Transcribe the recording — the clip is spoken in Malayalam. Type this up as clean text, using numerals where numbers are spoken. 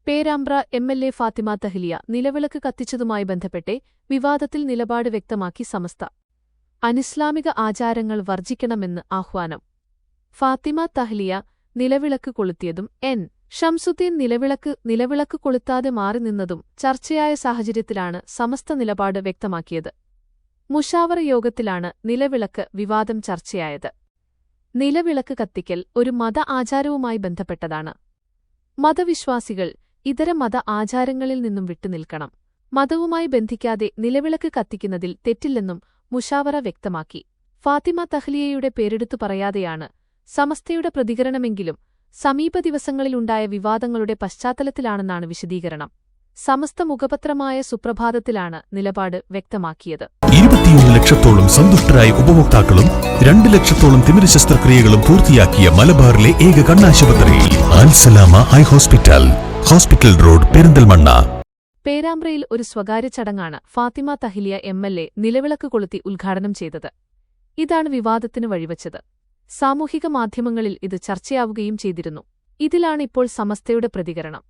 പേരാമ്പ്ര എം.എൽ.എ. ഫാത്തിമ തഹ്ലിയ നിലവിളക്ക് കത്തിച്ചതുമായി ബന്ധപ്പെട്ട് വിവാദത്തിൽ നിലപാട് വ്യക്തമാക്കി സമസ്ത. അനിസ്ലാമിക ആചാരങ്ങൾ വർജിക്കണമെന്ന് ആഹ്വാനം. ഫാത്തിമ തഹ്ലിയ നിലവിളക്ക് കൊളുത്തിയതും എൻ. ഷംസുദ്ദീൻ നിലവിളക്ക് കൊളുത്താതെ മാറി നിന്നതും ചർച്ചയായ സാഹചര്യത്തിലാണ് സമസ്ത നിലപാട് വ്യക്തമാക്കിയത്. മുഷാവറ യോഗത്തിലാണ് നിലവിളക്ക് വിവാദം ചർച്ചയായത്. നിലവിളക്ക് കത്തിക്കൽ ഒരു മത ആചാരവുമായി ബന്ധപ്പെട്ടതാണ്. മതവിശ്വാസികൾ ഇതര മത ആചാരങ്ങളിൽ നിന്നും വിട്ടുനിൽക്കണം. മതവുമായി ബന്ധിക്കാതെ നിലവിളക്ക് കത്തിക്കുന്നതിൽ തെറ്റില്ലെന്നും മുഷാവറ വ്യക്തമാക്കി. ഫാത്തിമ തഹ്ലിയയുടെ പേരെടുത്തു പറയാതെയാണ് സമസ്തയുടെ പ്രതികരണമെങ്കിലും സമീപ ദിവസങ്ങളിലുണ്ടായ വിവാദങ്ങളുടെ പശ്ചാത്തലത്തിലാണെന്നാണ് വിശദീകരണം. സമസ്ത മുഖപത്രമായ സുപ്രഭാതത്തിലാണ് നിലപാട് വ്യക്തമാക്കിയത്. 21 ലക്ഷത്തോളം സന്തുഷ്ടരായ ഉപഭോക്താക്കളും 2 ലക്ഷത്തോളം തിമിര ശസ്ത്രക്രിയകളും പൂർത്തിയാക്കിയ മലബാറിലെ ഏക കണ്ണാശുപത്രി Al Salama eye hospital, hospital road, Perinthalmanna. പേരാമ്പ്രയിൽ ഒരു സ്വകാര്യ ചടങ്ങാണ് ഫാത്തിമ തഹ്ലിയ എം.എൽ.എ. നിലവിളക്ക് കൊളുത്തി ഉദ്ഘാടനം ചെയ്തത്. ഇതാണ് വിവാദത്തിന് വഴിവച്ചത്. സാമൂഹിക മാധ്യമങ്ങളിൽ ഇത് ചർച്ചയാവുകയും ചെയ്തിരുന്നു. ഇതിലാണ് ഇപ്പോൾ സമസ്തയുടെ പ്രതികരണം.